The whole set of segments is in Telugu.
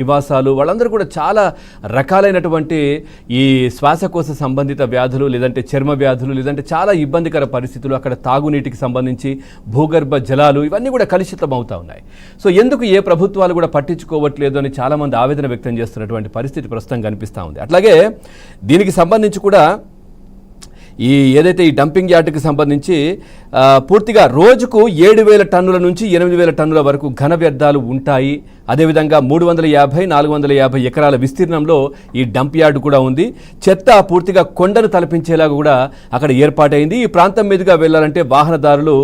నివాసాలు వాళ్ళందరూ కూడా చాలా రకాలైనటువంటి ఈ శ్వాసకోశ సంబంధిత వ్యాధులు లేదంటే చర్మ వ్యాధులు లేదంటే చాలా ఇబ్బందికర పరిస్థితులు, అక్కడ తాగునీటికి సంబంధించి భూగర్భ జలాలు ఇవన్నీ కూడా కలుషితం అవుతా ఉన్నాయి. సో ఎందుకు ఏ ప్రభుత్వాలు కూడా పట్టించుకోవట్లేదు అని చాలామంది ఆవేదన వ్యక్తం చేస్తున్నటువంటి పరిస్థితి ప్రస్తుతం కనిపిస్తూ ఉంది. అట్లాగే దీనికి సంబంధించి కూడా ఏదైతే ఈ డంపింగ్ యార్డుకి సంబంధించి పూర్తిగా రోజుకు 7,000 టన్నుల నుంచి 8,000 టన్నుల వరకు ఘన వ్యర్థాలు ఉంటాయి. అదేవిధంగా 350-450 ఎకరాల విస్తీర్ణంలో ఈ డంప్ యార్డు కూడా ఉంది. చెత్త పూర్తిగా కొండను తలపించేలాగా కూడా అక్కడ ఏర్పాటైంది. ఈ ప్రాంతం మీదుగా వెళ్ళాలంటే వాహనదారులు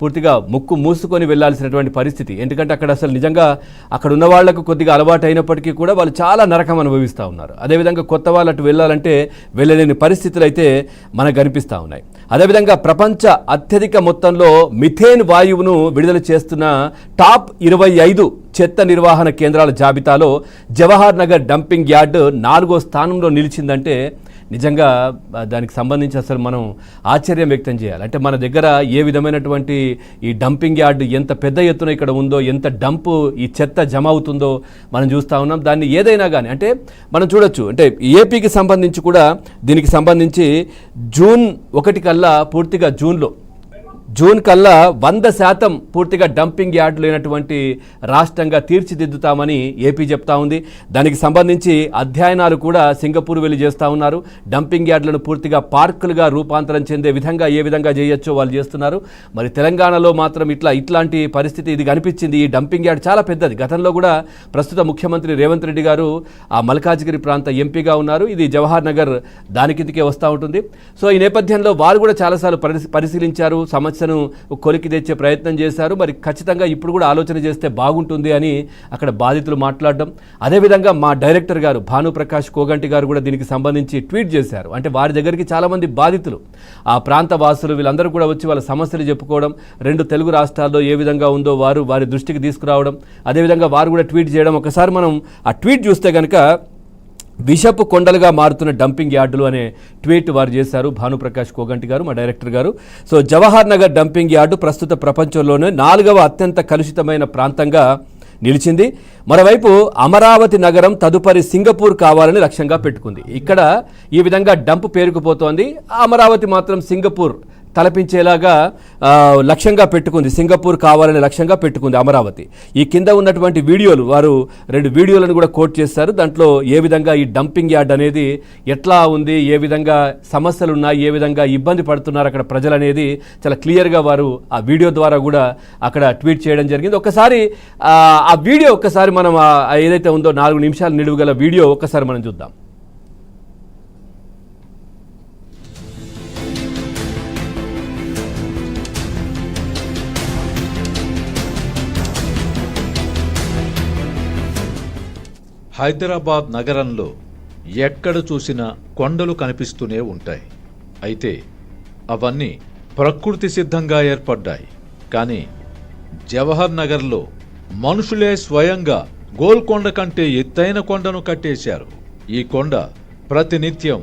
పూర్తిగా ముక్కు మూసుకొని వెళ్లాల్సినటువంటి పరిస్థితి. ఎందుకంటే అక్కడ అసలు నిజంగా అక్కడ ఉన్న వాళ్లకు కొద్దిగా అలవాటు అయినప్పటికీ కూడా వాళ్ళు చాలా నరకం అనుభవిస్తూ ఉన్నారు. అదేవిధంగా కొత్త వాళ్ళు అటు వెళ్ళాలంటే వెళ్ళలేని పరిస్థితులు అయితే మనకు కనిపిస్తూ ఉన్నాయి. అదేవిధంగా ప్రపంచ అత్యధిక మొత్తంలో మిథేన్ వాయువును విడుదల చేస్తున్న టాప్ 25 చెత్త నిర్వహణ కేంద్రాల జాబితాలో జవహర్ నగర్ డంపింగ్ యార్డ్ 4వ స్థానంలో నిలిచిందంటే నిజంగా దానికి సంబంధించి అసలు మనం ఆశ్చర్యం వ్యక్తం చేయాలి. అంటే మన దగ్గర ఏ విధమైనటువంటి ఈ డంపింగ్ యార్డు ఎంత పెద్ద ఎత్తున ఇక్కడ ఉందో, ఎంత డంపు ఈ చెత్త జమ అవుతుందో మనం చూస్తూ ఉన్నాం. దాన్ని ఏదైనా కానీ అంటే మనం చూడొచ్చు. అంటే ఏపీకి సంబంధించి కూడా దీనికి సంబంధించి జూన్ 1 కల్లా పూర్తిగా జూన్ కల్లా 100% పూర్తిగా డంపింగ్ యార్డు లేనటువంటి రాష్ట్రంగా తీర్చిదిద్దుతామని ఏపీ చెప్తా ఉంది. దానికి సంబంధించి అధ్యయనాలు కూడా సింగపూర్ వెళ్ళి చేస్తూ ఉన్నారు. డంపింగ్ యార్డులను పూర్తిగా పార్కులుగా రూపాంతరం చెందే విధంగా ఏ విధంగా చేయొచ్చో వాళ్ళు చేస్తున్నారు. మరి తెలంగాణలో మాత్రం ఇట్లాంటి పరిస్థితి ఇది కనిపించింది. ఈ డంపింగ్ యార్డ్ చాలా పెద్దది. గతంలో కూడా ప్రస్తుత ముఖ్యమంత్రి రేవంత్ రెడ్డి గారు ఆ మల్కాజ్గిరి ప్రాంత ఎంపీగా ఉన్నారు. ఇది జవహర్ నగర్ దాని కిందకే వస్తూ ఉంటుంది. సో ఈ నేపథ్యంలో వారు కూడా చాలాసార్లు పరిశీలించారు, సమస్యను కొలికి తెచ్చే ప్రయత్నం చేశారు. మరి ఖచ్చితంగా ఇప్పుడు కూడా ఆలోచన చేస్తే బాగుంటుంది అని అక్కడ బాధితులు మాట్లాడడం. అదేవిధంగా మా డైరెక్టర్ గారు భానుప్రకాష్ కోగంటి గారు కూడా దీనికి సంబంధించి ట్వీట్ చేశారు. అంటే వారి దగ్గరికి చాలామంది బాధితులు, ఆ ప్రాంత వాసులు వీళ్ళందరూ కూడా వచ్చి వాళ్ళ సమస్యలు చెప్పుకోవడం, 2 తెలుగు రాష్ట్రాల్లో ఏ విధంగా ఉందో వారి దృష్టికి తీసుకురావడం, అదేవిధంగా వారు కూడా ట్వీట్ చేయడం. ఒకసారి మనం ఆ ట్వీట్ చూస్తే కనుక విషపు కొండలుగా మారుతున్న డంపింగ్ యార్డులు అనే ట్వీట్ వారు చేశారు భానుప్రకాష్ కోగంటి గారు, మా డైరెక్టర్ గారు. So Jawahar Nagar dumping yard ప్రస్తుత ప్రపంచంలోనే 4వ అత్యంత కలుషితమైన ప్రాంతంగా నిలిచింది. మరోవైపు అమరావతి నగరం తదుపరి సింగపూర్ కావాలని లక్ష్యంగా పెట్టుకుంది. ఇక్కడ ఈ విధంగా డంప్ పేరుకుపోతోంది. అమరావతి మాత్రం సింగపూర్ తలపించేలాగా లక్ష్యంగా పెట్టుకుంది. సింగపూర్ కావాలని లక్ష్యంగా పెట్టుకుంది అమరావతి. ఈ కింద ఉన్నటువంటి వీడియోలు వారు 2 వీడియోలను కూడా కోట్ చేశారు. దాంట్లో ఏ విధంగా ఈ డంపింగ్ యార్డ్ అనేది ఎట్లా ఉంది, ఏ విధంగా సమస్యలు ఉన్నాయి, ఏ విధంగా ఇబ్బంది పడుతున్నారు అక్కడ ప్రజలు అనేది చాలా క్లియర్గా వారు ఆ వీడియో ద్వారా కూడా అక్కడ ట్వీట్ చేయడం జరిగింది. ఒకసారి ఆ వీడియో ఒక్కసారి మనం ఏదైతే ఉందో 4 నిమిషాలు నిలువగల వీడియో ఒక్కసారి మనం చూద్దాం. హైదరాబాద్ నగరంలో ఎక్కడ చూసినా కొండలు కనిపిస్తూనే ఉంటాయి. అయితే అవన్నీ ప్రకృతి సిద్ధంగా ఏర్పడ్డాయి. కానీ జవహర్ నగర్లో మనుషులే స్వయంగా గోల్కొండ కంటే ఎత్తైన కొండను కట్టేశారు. ఈ కొండ ప్రతినిత్యం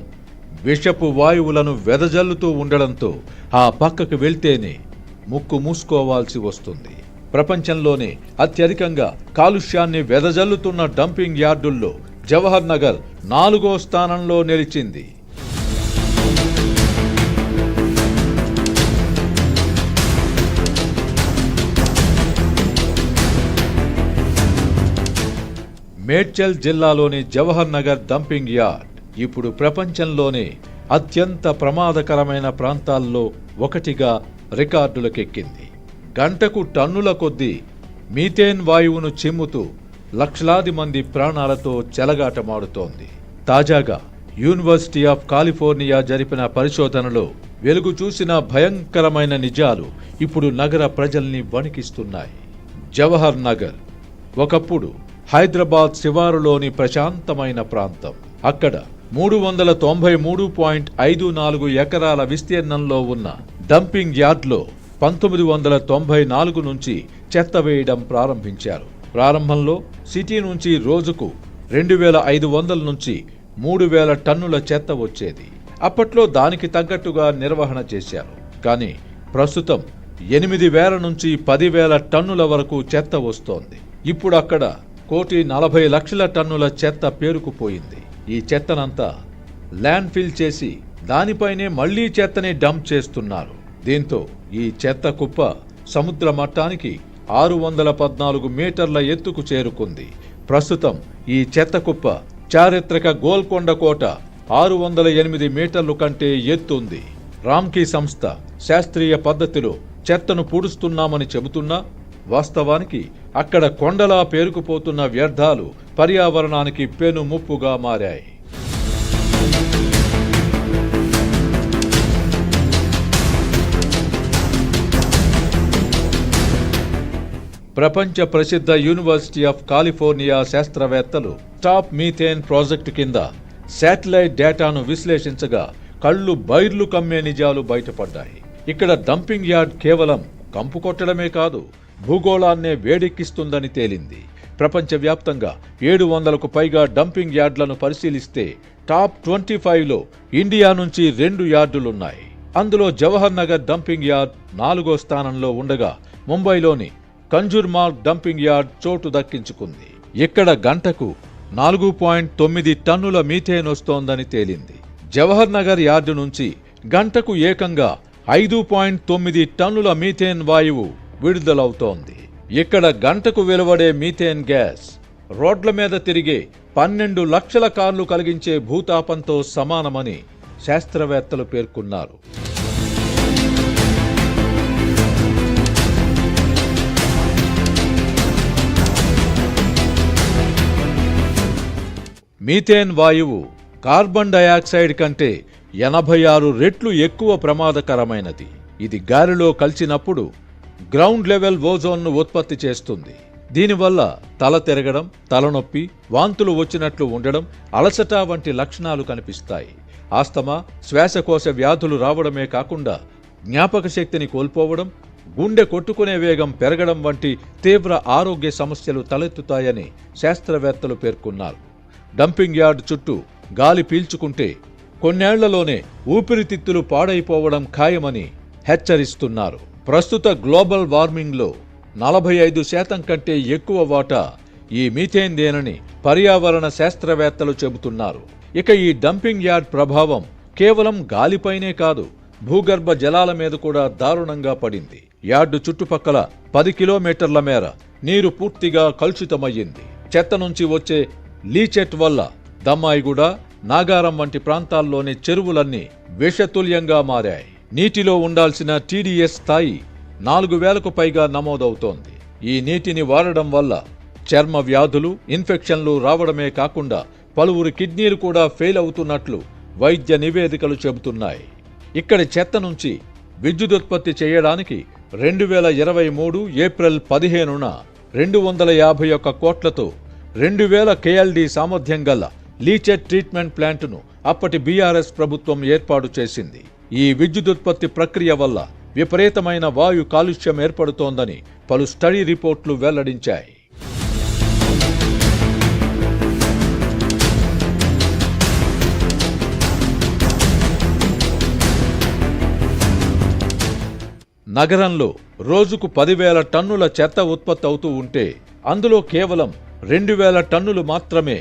విషపు వాయువులను వెదజల్లుతూ ఉండడంతో ఆ పక్కకు వెళ్తేనే ముక్కు మూసుకోవాల్సి వస్తుంది. ప్రపంచంలోనే అత్యధికంగా కాలుష్యాన్ని వెదజల్లుతున్న డంపింగ్ యార్డుల్లో జవహర్ నగర్ 4వ స్థానంలో నిలిచింది. మేడ్చల్ జిల్లాలోని జవహర్ నగర్ డంపింగ్ యార్డ్ ఇప్పుడు ప్రపంచంలోనే అత్యంత ప్రమాదకరమైన ప్రాంతాల్లో ఒకటిగా రికార్డులకెక్కింది. గంటకు టన్నుల కొద్దీ మీథేన్ వాయువును చిమ్ముతూ లక్షలాది మంది ప్రాణాలతో చెలగాటమాడుతోంది. తాజాగా యూనివర్సిటీ ఆఫ్ కాలిఫోర్నియా జరిపిన పరిశోధనలో వెలుగు చూసిన భయంకరమైన నిజాలు ఇప్పుడు నగర ప్రజల్ని వణికిస్తున్నాయి. జవహర్ నగర్ ఒకప్పుడు హైదరాబాద్ శివారులోని ప్రశాంతమైన ప్రాంతం. అక్కడ 393.54 ఎకరాల విస్తీర్ణంలో ఉన్న డంపింగ్ యార్డ్లో 1994 నుంచి చెత్త వేయడం ప్రారంభించారు. ప్రారంభంలో సిటీ నుంచి రోజుకు 2500 నుంచి 3000 టన్నుల చెత్త వచ్చేది. అప్పట్లో దానికి తగ్గట్టుగా నిర్వహణ చేశారు. కానీ ప్రస్తుతం 8000 నుంచి 10,000 టన్నుల వరకు చెత్త వస్తోంది. ఇప్పుడు అక్కడ 1,40,00,000 టన్నుల చెత్త పేరుకుపోయింది. ఈ చెత్తనంతా ల్యాండ్ ఫిల్ చేసి దానిపైనే మళ్లీ చెత్తని డంప్ చేస్తున్నారు. దీంతో ఈ చెత్త కుప్ప సముద్ర మట్టానికి 614 మీటర్ల ఎత్తుకు చేరుకుంది. ప్రస్తుతం ఈ చెత్త కుప్ప చారిత్రక గోల్కొండ కోట 608 మీటర్లు కంటే ఎత్తుంది. రామ్కీ సంస్థ శాస్త్రీయ పద్ధతిలో చెత్తను పూడుస్తున్నామని చెబుతున్నా వాస్తవానికి అక్కడ కొండలా పేరుకుపోతున్న వ్యర్థాలు పర్యావరణానికి పెను ముప్పుగా మారాయి. ప్రపంచ ప్రసిద్ధ యూనివర్సిటీ ఆఫ్ కాలిఫోర్నియా శాస్త్రవేత్తలు టాప్ మీథేన్ ప్రాజెక్టు కింద శాటిలైట్ డేటాను విశ్లేషించగా కళ్ళు బైర్లు కమ్మే నిజాలు బయటపడ్డాయి. ఇక్కడ డంపింగ్ యార్డ్ కేవలం కంపు కొట్టడమే కాదు, భూగోళాన్నే వేడెక్కిస్తుందని తేలింది. ప్రపంచవ్యాప్తంగా 700కు పైగా డంపింగ్ యార్డ్లను పరిశీలిస్తే టాప్ 25లో ఇండియా నుంచి 2 యార్డులున్నాయి. అందులో జవహర్ నగర్ డంపింగ్ యార్డ్ 4వ స్థానంలో ఉండగా ముంబైలోని కంజూర్మార్గ్ డంపింగ్ యార్డ్ చోటు దక్కించుకుంది. ఇక్కడ గంటకు 4.9 టన్నుల మీథేన్ వస్తోందని తేలింది. జవహర్ నగర్ యార్డు నుంచి గంటకు ఏకంగా 5.9 టన్నుల మీథేన్ వాయువు విడుదలవుతోంది. ఇక్కడ గంటకు వెలువడే మీథేన్ గ్యాస్ రోడ్ల మీద తిరిగే 12 లక్షల కార్లు కలిగించే భూతాపంతో సమానమని శాస్త్రవేత్తలు పేర్కొన్నారు. మీథేన్ వాయువు కార్బన్ డయాక్సైడ్ కంటే 86 రెట్లు ఎక్కువ ప్రమాదకరమైనది. ఇది గాలిలో కలిసినప్పుడు గ్రౌండ్ లెవెల్ ఓజోన్ను ఉత్పత్తి చేస్తుంది. దీనివల్ల తల తిరగడం, తలనొప్పి, వాంతులు వచ్చినట్లు ఉండడం, అలసట వంటి లక్షణాలు కనిపిస్తాయి. ఆస్తమా, శ్వాసకోశ వ్యాధులు రావడమే కాకుండా జ్ఞాపక శక్తిని కోల్పోవడం, గుండె కొట్టుకునే వేగం పెరగడం వంటి తీవ్ర ఆరోగ్య సమస్యలు తలెత్తుతాయని శాస్త్రవేత్తలు పేర్కొన్నారు. డంపింగ్ యార్డ్ చుట్టూ గాలి పీల్చుకుంటే కొన్నేళ్లలోనే ఊపిరితిత్తులు పాడైపోవడం ఖాయమని హెచ్చరిస్తున్నారు. ప్రస్తుత గ్లోబల్ వార్మింగ్లో 45% కంటే ఎక్కువ వాటా ఈ మీథేన్దేనని పర్యావరణ శాస్త్రవేత్తలు చెబుతున్నారు. ఇక ఈ డంపింగ్ యార్డ్ ప్రభావం కేవలం గాలిపైనే కాదు, భూగర్భ జలాల మీద కూడా దారుణంగా పడింది. యార్డు చుట్టుపక్కల 10 కిలోమీటర్ల మేర నీరు పూర్తిగా కలుషితమయ్యింది. చెత్త నుంచి వచ్చే లీచెట్ వల్ల దమ్మాయిగూడ, నాగారం వంటి ప్రాంతాల్లోని చెరువులన్నీ విషతుల్యంగా మారాయి. నీటిలో ఉండాల్సిన టీడీఎస్ స్థాయి 4,000కు పైగా నమోదవుతోంది. ఈ నీటిని వాడడం వల్ల చర్మ వ్యాధులు, ఇన్ఫెక్షన్లు రావడమే కాకుండా పలువురు కిడ్నీలు కూడా ఫెయిల్ అవుతున్నట్లు వైద్య నివేదికలు చెబుతున్నాయి. ఇక్కడి చెత్త నుంచి విద్యుదుత్పత్తి చేయడానికి 2023 ఏప్రిల్ 15న 251 కోట్లతో 2000 KLD సామర్థ్యం గల లీచెట్ ట్రీట్మెంట్ ప్లాంటును అప్పటి బీఆర్ఎస్ ప్రభుత్వం ఏర్పాటు చేసింది. ఈ విద్యుదుత్పత్తి ప్రక్రియ వల్ల విపరీతమైన వాయు కాలుష్యం ఏర్పడుతోందని పలు స్టడీ రిపోర్ట్లు వెల్లడించాయి. నగరంలో రోజుకు 10,000 టన్నుల చెత్త ఉత్పత్తి అవుతూ ఉంటే అందులో కేవలం 2,000 టన్నులు మాత్రమే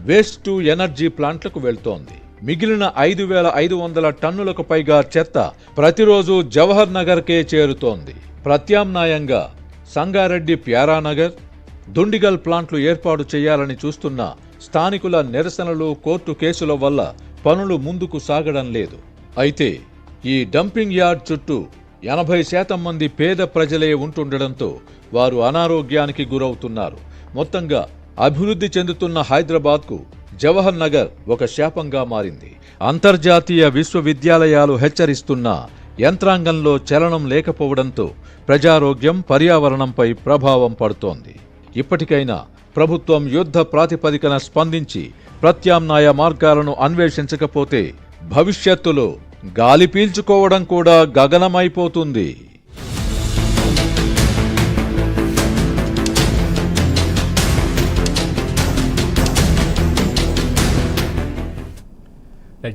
వేస్ట్ టు ఎనర్జీ ప్లాంట్లకు వెళ్తోంది. మిగిలిన 5,500 టన్నులకు పైగా చెత్త ప్రతిరోజు జవహర్ నగర్కే చేరుతోంది. ప్రత్యామ్నాయంగా సంగారెడ్డి ప్యారానగర్, దుండిగల్ ప్లాంట్లు ఏర్పాటు చేయాలని చూస్తున్న స్థానికుల నిరసనలు, కోర్టు కేసుల వల్ల పనులు ముందుకు సాగడం లేదు. అయితే ఈ డంపింగ్ యార్డ్ చుట్టూ 80% మంది పేద ప్రజలే ఉంటుండడంతో వారు అనారోగ్యానికి గురవుతున్నారు. మొత్తంగా అభివృద్ధి చెందుతున్న హైదరాబాద్కు జవహర్ నగర్ ఒక శాపంగా మారింది. అంతర్జాతీయ విశ్వవిద్యాలయాలు హెచ్చరిస్తున్నా యంత్రాంగంలో చలనం లేకపోవడంతో ప్రజారోగ్యం, పర్యావరణంపై ప్రభావం పడుతోంది. ఇప్పటికైనా ప్రభుత్వం యుద్ధ ప్రాతిపదికన స్పందించి ప్రత్యామ్నాయ మార్గాలను అన్వేషించకపోతే భవిష్యత్తులో గాలి పీల్చుకోవడం కూడా గగనమైపోతుంది.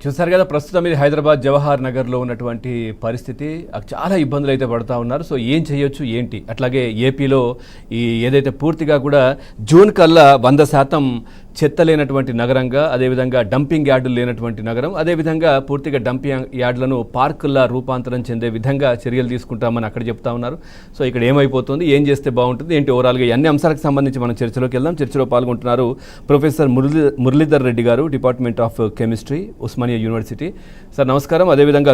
చూసారు కదా, ప్రస్తుతం ఇది హైదరాబాద్ జవహర్ నగర్లో ఉన్నటువంటి పరిస్థితి. చాలా ఇబ్బందులు అయితే పడుతూ ఉన్నారు. సో ఏం చేయొచ్చు ఏంటి, అట్లాగే ఏపీలో ఈ ఏదైతే పూర్తిగా కూడా జూన్ కల్లా 100% చెత్త లేనటువంటి నగరంగా, అదేవిధంగా డంపింగ్ యార్డులు లేనటువంటి నగరం, అదేవిధంగా పూర్తిగా డంపింగ్ యార్డులను పార్కుల్లా రూపాంతరం చెందే విధంగా చర్యలు తీసుకుంటామని అక్కడ చెప్తా ఉన్నారు. సో ఇక్కడ ఏమైపోతుంది, ఏం చేస్తే బాగుంటుంది ఏంటి, ఓవరాల్గా ఈ అన్ని అంశాలకు సంబంధించి మనం చర్చలోకి వెళ్దాం. చర్చలో పాల్గొంటున్నారు ప్రొఫెసర్ మురళీధర్ రెడ్డి గారు, department of chemistry, Osmania university. Sir నమస్కారం. అదేవిధంగా